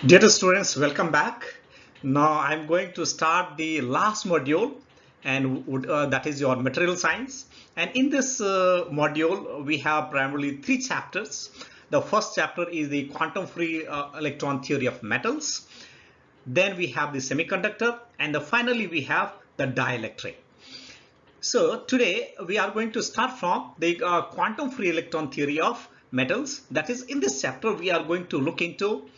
Dear students, welcome back. Now I'm going to start the last module, and that is your material science. And in this module, we have primarily three chapters. The first chapter is the quantum free electron theory of metals. Then we have the semiconductor, and finally we have the dielectric. So today we are going to start from the quantum free electron theory of metals. That is, in this chapter we are going to look into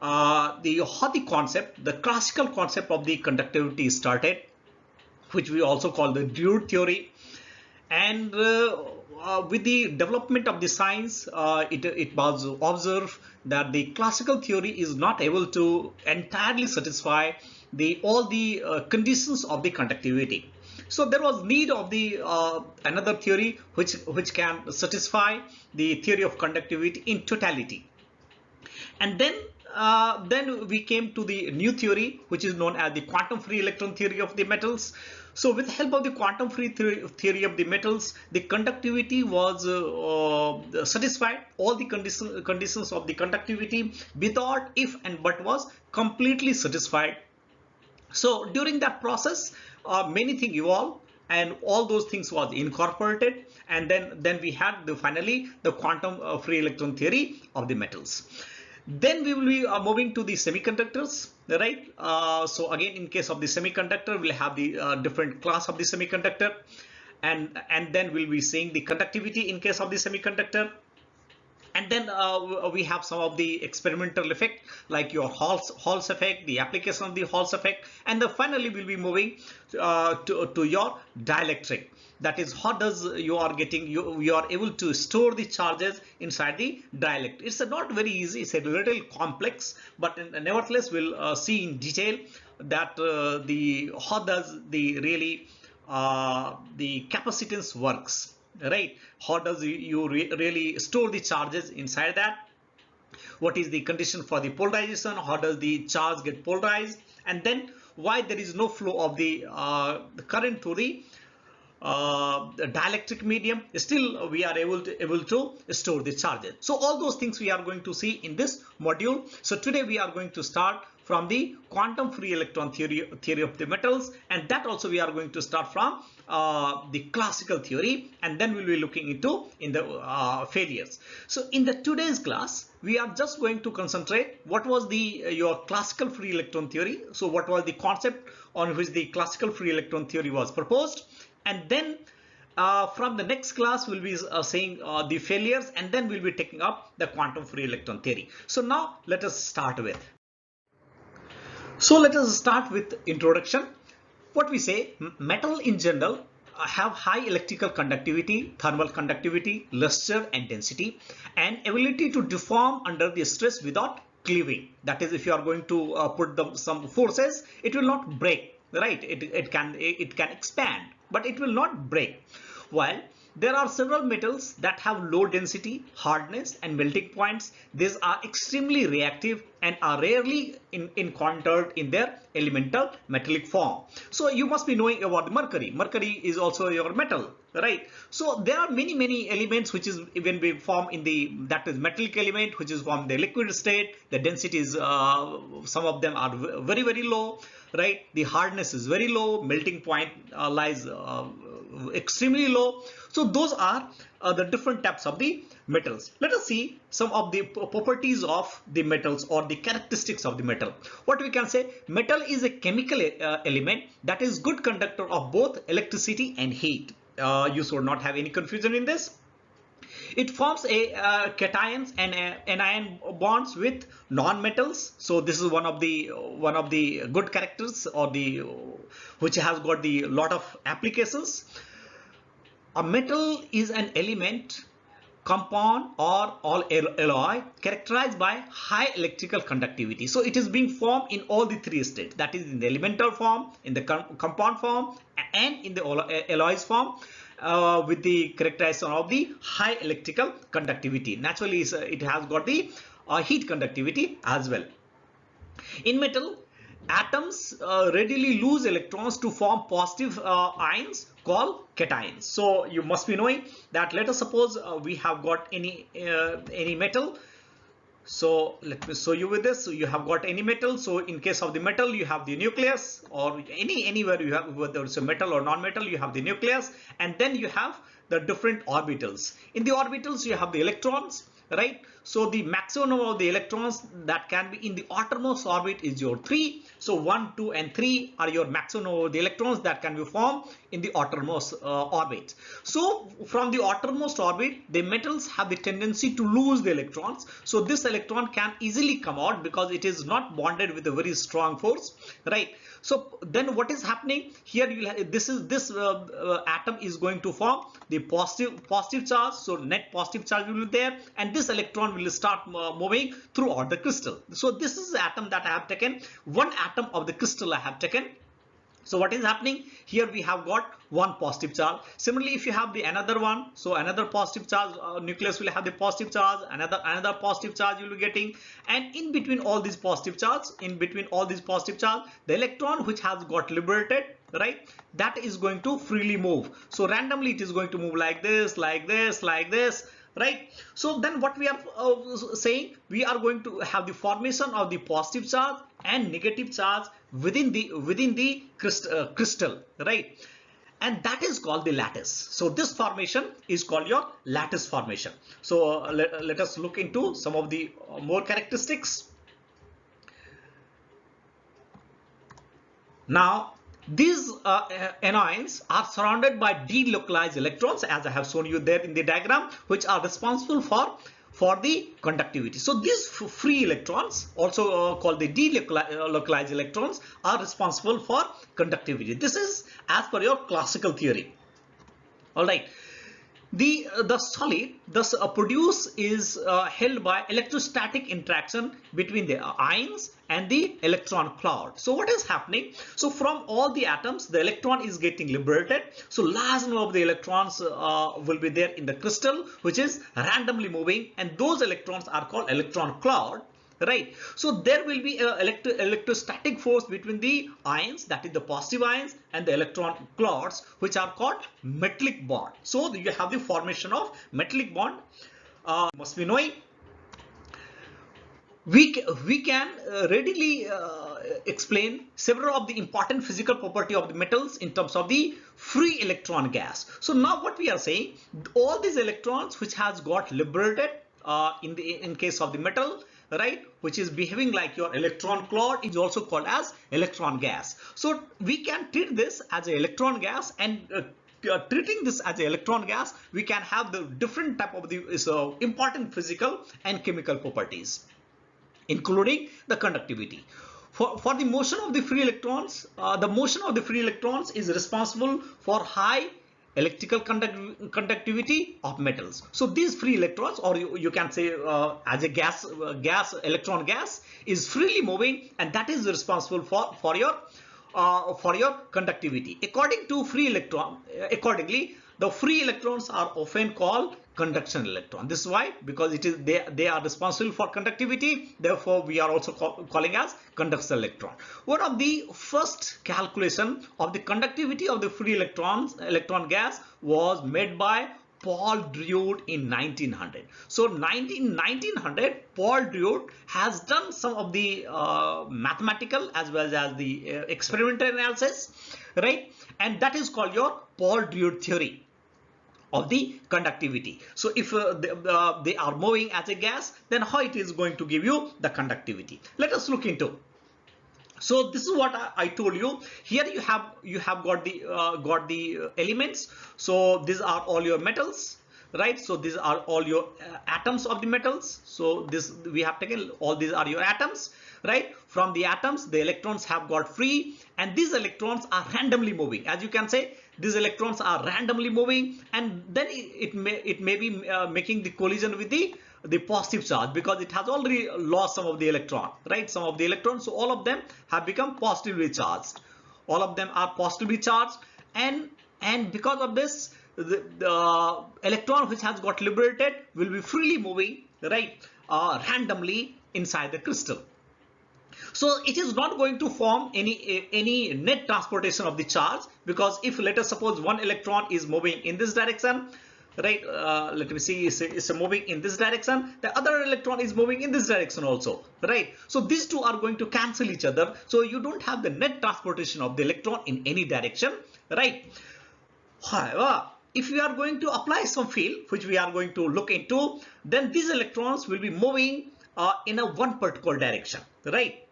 the concept, the classical concept of the conductivity started, which we also call the Drude theory. And with the development of the science, it was observed that the classical theory is not able to entirely satisfy all the conditions of the conductivity. So there was need of the another theory which can satisfy the theory of conductivity in totality. And then we came to the new theory, which is known as the quantum free electron theory of the metals. So with the help of the quantum free theory of the metals, the conductivity was satisfied. All the conditions of the conductivity without if and but was completely satisfied. So during that process, many things evolved, and all those things was incorporated, and then we had finally the quantum free electron theory of the metals. Then we will be moving to the semiconductors, right? So again, in case of the semiconductor, we'll have the different class of the semiconductor, and then we'll be seeing the conductivity in case of the semiconductor. And then we have some of the experimental effect, like your Hall's effect, the application of the Hall's effect, and then finally we'll be moving to your dielectric. That is, how does you are getting you are able to store the charges inside the dielectric. It's not very easy, it's a little complex, but nevertheless we'll see in detail that how does the really the capacitance works, right? How does you really store the charges inside that? What is the condition for the polarization? How does the charge get polarized? And then why there is no flow of the current through the dielectric medium? Still we are able to store the charges. So all those things we are going to see in this module. So today we are going to start from the quantum free electron theory of the metals, and that also we are going to start from the classical theory, and then we'll be looking into in the failures. So in the today's class, we are just going to concentrate what was the your classical free electron theory. So what was the concept on which the classical free electron theory was proposed, and then from the next class we'll be saying the failures, and then we'll be taking up the quantum free electron theory. So now let us start with. So let us start with introduction. What we say, metal in general have high electrical conductivity, thermal conductivity, luster and density, and ability to deform under the stress without cleaving. That is, if you are going to put some forces, it will not break, right? It can expand, but it will not break. While there are several metals that have low density, hardness and melting points. These are extremely reactive and are rarely encountered in their elemental metallic form. So you must be knowing about mercury. Mercury is also your metal, right? So there are many elements which is when we form in the, that is metallic element, which is formed in the liquid state. The density is some of them are very low, right? The hardness is very low, melting point lies extremely low. So those are the different types of the metals. Let us see some of the properties of the metals or the characteristics of the metal. What we can say, metal is a chemical element that is good conductor of both electricity and heat. You should not have any confusion in this. It forms a cations and anion bonds with non-metals. So this is one of the good characters, or the which has got the lot of applications. A metal is an element, compound or all alloy characterized by high electrical conductivity. So it is being formed in all the three states, that is in the elemental form, in the compound form, and in the alloys form, with the characterization of the high electrical conductivity. Naturally it has got the heat conductivity as well. In metal, atoms readily lose electrons to form positive ions called cations. So you must be knowing that, let us suppose we have got any metal, So let me show you with this. So you have got any metal. So in case of the metal, you have the nucleus, or anywhere you have, whether it's a metal or non-metal, you have the nucleus, and then you have the different orbitals. In the orbitals, you have the electrons, right? So the maximum of the electrons that can be in the outermost orbit is your 3. So 1, 2, and 3 are your maximum of the electrons that can be formed in the outermost orbit. So from the outermost orbit, the metals have the tendency to lose the electrons. So this electron can easily come out because it is not bonded with a very strong force, right? So then what is happening here? This atom is going to form the positive charge. So net positive charge will be there, and this electron will start moving throughout the crystal. So this is the atom that I have taken. One atom of the crystal I have taken. So what is happening here? We have got one positive charge. Similarly, if you have the another one, so another positive charge, nucleus will have the positive charge, another positive charge you will be getting, and in between all these positive charge, the electron which has got liberated, right, that is going to freely move. So randomly it is going to move like this, like this, like this, right? So then what we are saying, we are going to have the formation of the positive charge and negative charge within the crystal, right? And that is called the lattice. So this formation is called your lattice formation. So let us look into some of the more characteristics. Now these anions are surrounded by delocalized electrons, as I have shown you there in the diagram, which are responsible for the conductivity. So these free electrons, also called the delocalized electrons, are responsible for conductivity. This is as per your classical theory. All right. The solid thus produced is held by electrostatic interaction between the ions and the electron cloud. So what is happening? So from all the atoms, the electron is getting liberated. So large number of the electrons will be there in the crystal, which is randomly moving, and those electrons are called electron cloud. Right. So there will be electrostatic force between the ions, that is the positive ions, and the electron clouds, which are called metallic bond. So you have the formation of metallic bond. Must be knowing. We can readily explain several of the important physical property of the metals in terms of the free electron gas. So now what we are saying, all these electrons which has got liberated in case of the metal, right, which is behaving like your electron cloud, is also called as electron gas. So we can treat this as an electron gas, and treating this as an electron gas, we can have the different type of the important physical and chemical properties, including the conductivity. For the motion of the free electrons, the motion of the free electrons is responsible for high electrical conductivity of metals. So these free electrons, or you can say as a electron gas, is freely moving, and that is responsible for your conductivity. Accordingly, the free electrons are often called conduction electron. This is why, because it is they are responsible for conductivity. Therefore, we are also calling as conduction electron. One of the first calculation of the conductivity of the free electron gas was made by Paul Drude in 1900. So 1900, Paul Drude has done some of the mathematical as well as the experimental analysis, right? And that is called your Paul Drude theory of the conductivity. So if they are moving as a gas, then how it is going to give you the conductivity? Let us look into. So this is what I told you. Here you have got the elements. So these are all your metals, right? So these are all your atoms of the metals. So this we have taken, all these are your atoms, right? From the atoms, the electrons have got free, and these electrons are randomly moving. As you can say, these electrons are randomly moving, and then it may be making the collision with the positive charge, because it has already lost some of the electron, right? Some of the electrons, so all of them have become positively charged. All of them are positively charged, and because of this, the electron which has got liberated will be freely moving, right, randomly inside the crystal. So it is not going to form any net transportation of the charge, because if let us suppose one electron is moving in this direction, right? Let me see, it's moving in this direction, the other electron is moving in this direction also, right? So these two are going to cancel each other, so you don't have the net transportation of the electron in any direction, right? However, if we are going to apply some field, which we are going to look into, then these electrons will be moving in a one particular direction, right?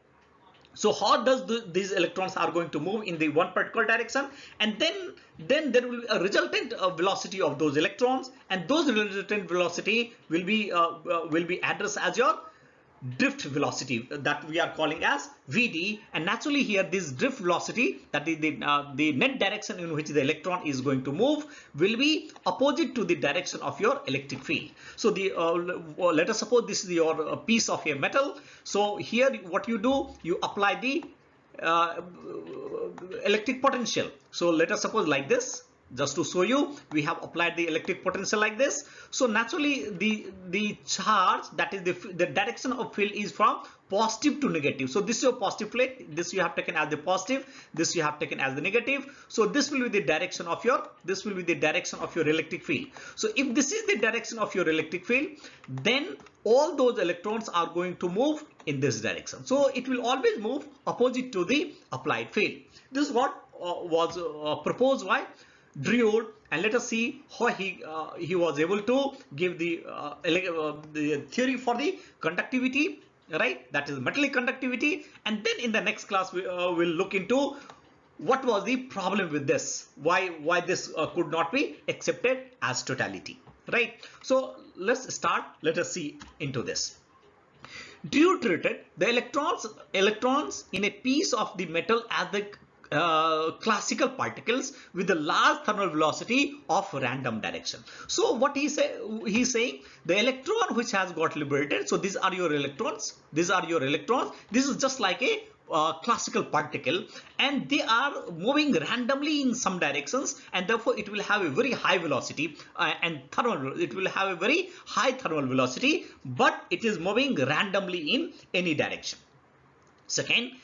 So how does these electrons are going to move in the one particular direction, and then there will be a resultant velocity of those electrons, and those resultant velocity will be addressed as your drift velocity, that we are calling as Vd. And naturally here this drift velocity, that is the net direction in which the electron is going to move, will be opposite to the direction of your electric field. So the let us suppose this is your piece of a metal. So here what you do, you apply the electric potential. So let us suppose like this. Just to show you, we have applied the electric potential like this. So naturally the charge, that is the direction of field, is from positive to negative. So this is your positive plate, this you have taken as the positive, this you have taken as the negative. So this will be the direction of your electric field. So if this is the direction of your electric field, then all those electrons are going to move in this direction. So it will always move opposite to the applied field. This is what was proposed by Drude, and let us see how he was able to give the theory for the conductivity, right? That is metallic conductivity. And then in the next class we will look into what was the problem with this, why this could not be accepted as totality, right? So let's start. Let us see into this. Drude treated the electrons in a piece of the metal as the classical particles with a large thermal velocity of random direction. So what he's saying, the electron which has got liberated, so these are your electrons, this is just like a classical particle, and they are moving randomly in some directions, and therefore it will have a very high velocity it will have a very high thermal velocity, but it is moving randomly in any direction. Second,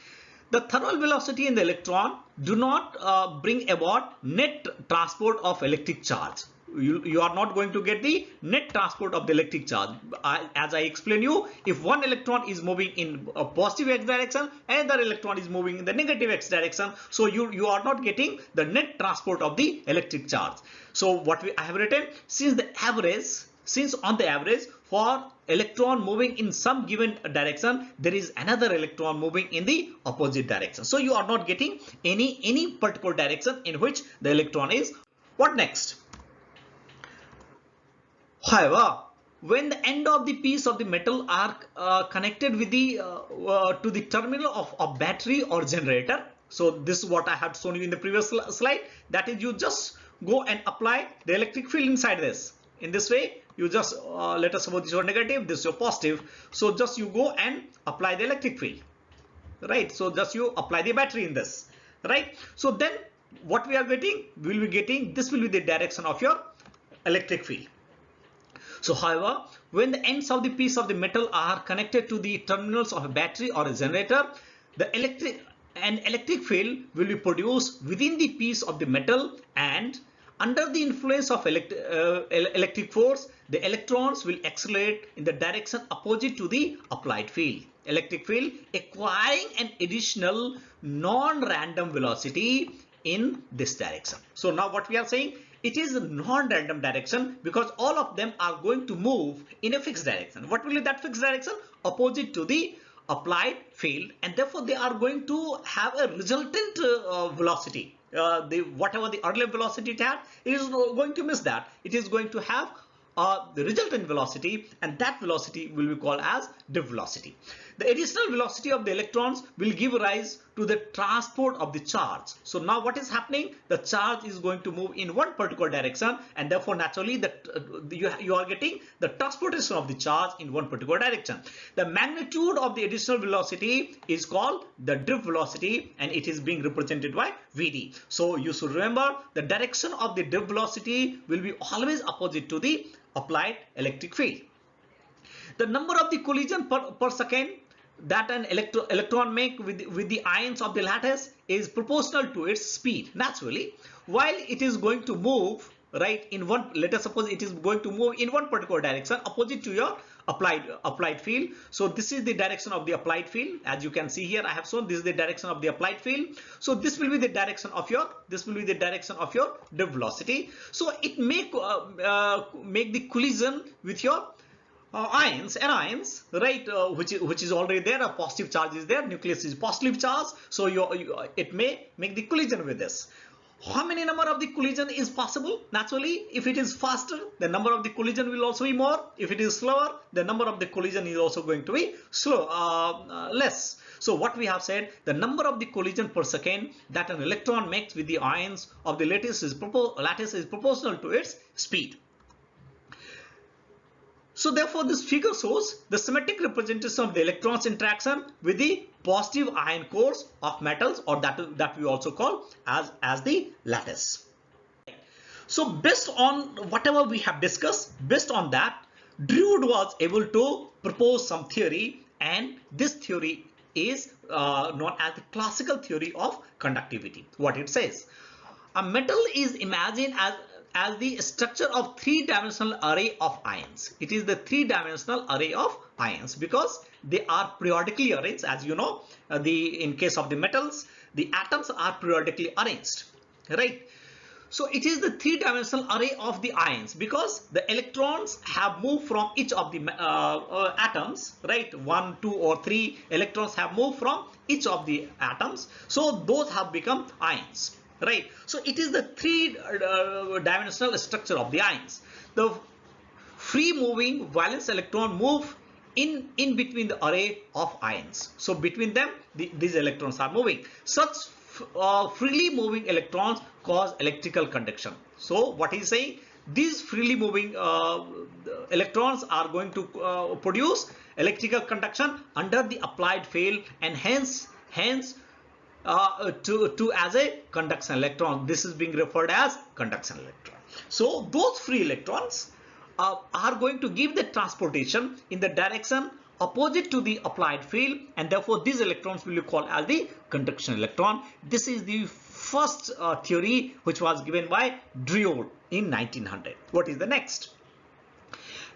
the thermal velocity in the electron do not bring about net transport of electric charge. You are not going to get the net transport of the electric charge. As I explained you, if one electron is moving in a positive x direction, another electron is moving in the negative x direction, so you are not getting the net transport of the electric charge. So what I have written, since on the average for electron moving in some given direction, there is another electron moving in the opposite direction. So you are not getting any particular direction in which the electron is. What next? However, when the end of the piece of the metal are connected with the to the terminal of a battery or generator, so this is what I have shown you in the previous slide, that is, you just go and apply the electric field inside this. In this way, you just let us suppose this is your negative, this is your positive, so just you go and apply the electric field, right? So just you apply the battery in this, right? So then what we are getting, we will be getting, this will be the direction of your electric field. So however, when the ends of the piece of the metal are connected to the terminals of a battery or a generator, an electric field will be produced within the piece of the metal, and under the influence of electric force, the electrons will accelerate in the direction opposite to the applied field. Electric field acquiring an additional non-random velocity in this direction. So now what we are saying, it is a non-random direction because all of them are going to move in a fixed direction. What will be that fixed direction? Opposite to the applied field, and therefore they are going to have a resultant velocity. Whatever the earlier velocity it had, it is going to miss that. It is going to have the resultant velocity, and that velocity will be called as drift velocity. The additional velocity of the electrons will give rise to the transport of the charge. So now what is happening? The charge is going to move in one particular direction, and therefore naturally you are getting the transportation of the charge in one particular direction. The magnitude of the additional velocity is called the drift velocity, and it is being represented by Vd. So you should remember the direction of the drift velocity will be always opposite to the applied electric field. The number of the collision per second that an electron make with the ions of the lattice is proportional to its speed. Naturally, while it is going to move right, in one, let us suppose it is going to move in one particular direction opposite to your applied field. So this is the direction of the applied field. As you can see here, I have shown this is the direction of the applied field. So this will be the direction of your drift velocity. So it make the collision with your anions, right, which is already there. A positive charge is there, nucleus is positive charge, so it may make the collision with this. How many number of the collision is possible? Naturally, if it is faster, the number of the collision will also be more. If it is slower, the number of the collision is also going to be less. So what we have said, the number of the collision per second that an electron makes with the ions of the lattice is proportional to its speed. So therefore, this figure shows the symmetric representation of the electrons interaction with the positive ion cores of metals, or that we also call as the lattice. So based on whatever we have discussed, based on that, Drude was able to propose some theory, and this theory is known as the classical theory of conductivity. What it says: a metal is imagined as the structure of three-dimensional array of ions. It is the three-dimensional array of ions because they are periodically arranged. As you know, in case of the metals, the atoms are periodically arranged, right? So it is the three-dimensional array of the ions because the electrons have moved from each of the atoms, right? 1, 2, or 3 electrons have moved from each of the atoms. So those have become ions. Right, so it is the three-dimensional structure of the ions. The free moving valence electron move in between the array of ions. So between them, these electrons are moving. Such freely moving electrons cause electrical conduction. So what he is saying, these freely moving electrons are going to produce electrical conduction under the applied field, and hence as a conduction electron. This is being referred as conduction electron. So those free electrons are going to give the transportation in the direction opposite to the applied field, and therefore these electrons will be called as the conduction electron. This is the first theory which was given by Drude in 1900. What is the next?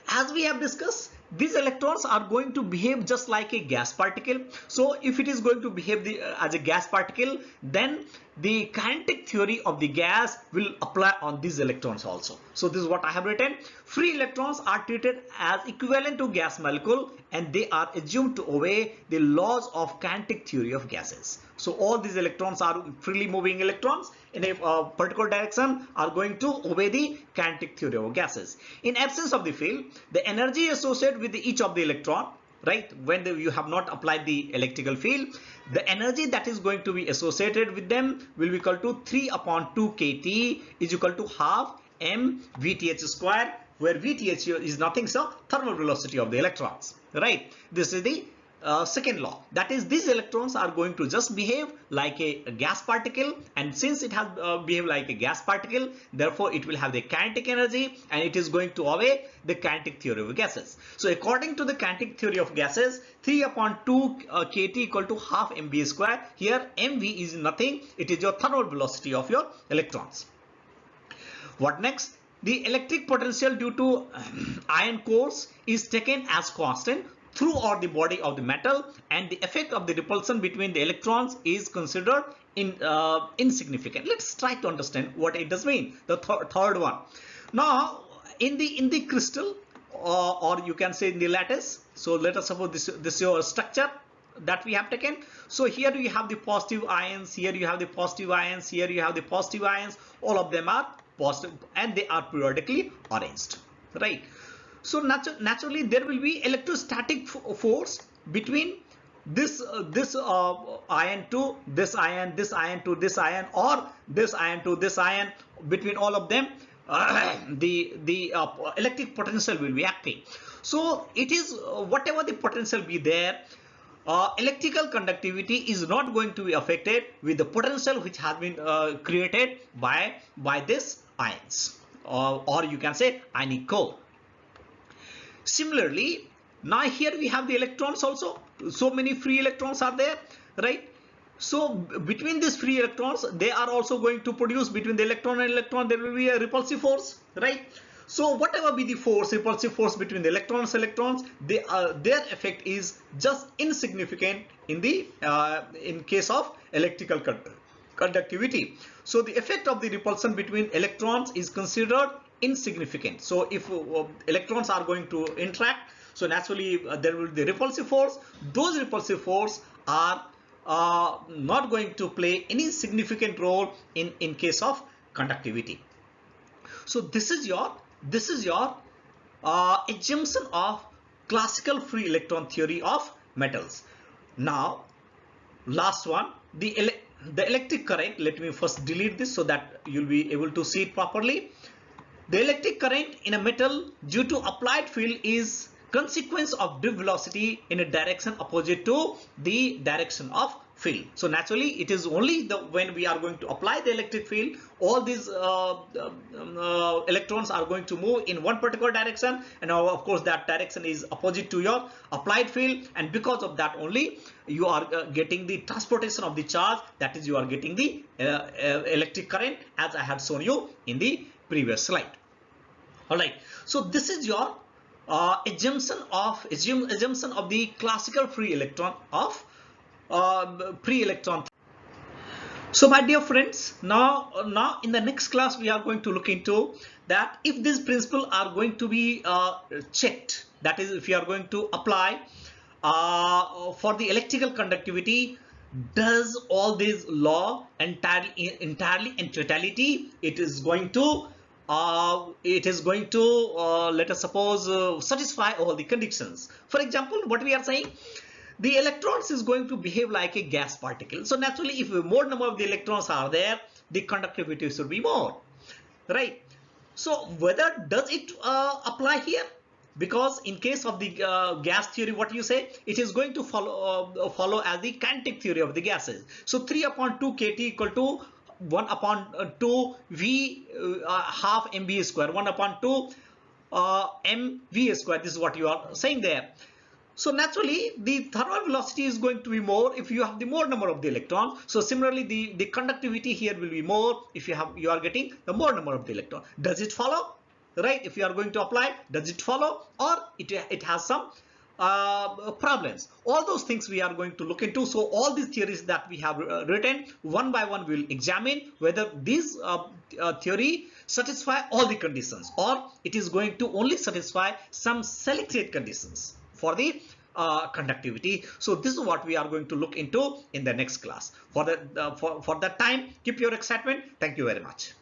As we have discussed, these electrons are going to behave just like a gas particle. So if it is going to behave as a gas particle, then the kinetic theory of the gas will apply on these electrons also. So this is what I have written. Free electrons are treated as equivalent to gas molecule, and they are assumed to obey the laws of kinetic theory of gases. So all these electrons are freely moving electrons in a particular direction, are going to obey the kinetic theory of gases. In absence of the field, the energy associated with each of the electron, right, when you have not applied the electrical field, the energy that is going to be associated with them will be equal to 3/2 kT is equal to half m VTH square, where VTH is nothing so thermal velocity of the electrons, right? This is the second law. That is, these electrons are going to just behave like a gas particle, and since it has behaved like a gas particle, therefore it will have the kinetic energy, and it is going to obey the kinetic theory of gases. So according to the kinetic theory of gases, 3/2 kT equal to half mv square. Here mv is nothing, it is your thermal velocity of your electrons. What next? The electric potential due to ion cores is taken as constant throughout the body of the metal, and the effect of the repulsion between the electrons is considered insignificant. Let's try to understand what it does mean. The third one. Now in the crystal, or you can say in the lattice, so let us suppose this is your structure that we have taken. So here you have the positive ions, here you have the positive ions, here you have the positive ions. All of them are positive, and they are periodically arranged, right? So naturally there will be electrostatic force between this ion to this ion, this ion to this ion, or this ion to this ion. Between all of them, the electric potential will be acting. So it is whatever the potential be there, electrical conductivity is not going to be affected with the potential which has been created by this ions, or you can say ionic core. Similarly, now here we have the electrons also. So many free electrons are there, right? So between these free electrons, they are also going to produce, between the electron and electron, there will be a repulsive force, right? So whatever be the force, repulsive force between the electrons, their effect is just insignificant in the in case of electrical conductivity. So the effect of the repulsion between electrons is considered insignificant. So if electrons are going to interact, so naturally there will be the repulsive force. Those repulsive force are not going to play any significant role in case of conductivity. So this is your assumption of classical free electron theory of metals. Now last one, the electric current. Let me first delete this so that you'll be able to see it properly. The electric current in a metal due to applied field is consequence of drift velocity in a direction opposite to the direction of field. So naturally it is only when we are going to apply the electric field, all these electrons are going to move in one particular direction, and now of course that direction is opposite to your applied field, and because of that only you are getting the transportation of the charge, that is you are getting the electric current, as I had shown you in the previous slide. All right, so this is your assumption of the classical free electron of pre-electron. So my dear friends, now in the next class we are going to look into that if these principles are going to be checked, that is if you are going to apply for the electrical conductivity, does all this law entirely in totality it is going to let us suppose satisfy all the conditions. For example, what we are saying, the electrons is going to behave like a gas particle. So naturally if more number of the electrons are there, the conductivity should be more, right? So whether does it apply here? Because in case of the gas theory, what you say, it is going to follow as the kinetic theory of the gases. So 3/2 kT equal to 1/2 V half mv square, 1/2 mv square. This is what you are saying there. So naturally the thermal velocity is going to be more if you have the more number of the electron. So similarly the conductivity here will be more if you are getting the more number of the electron. Does it follow? Right, if you are going to apply, does it follow, or it has some problems? All those things we are going to look into. So all these theories that we have written, one by one we will examine whether this theory satisfy all the conditions, or it is going to only satisfy some selected conditions for the conductivity. So this is what we are going to look into in the next class. For that time, keep your excitement. Thank you very much.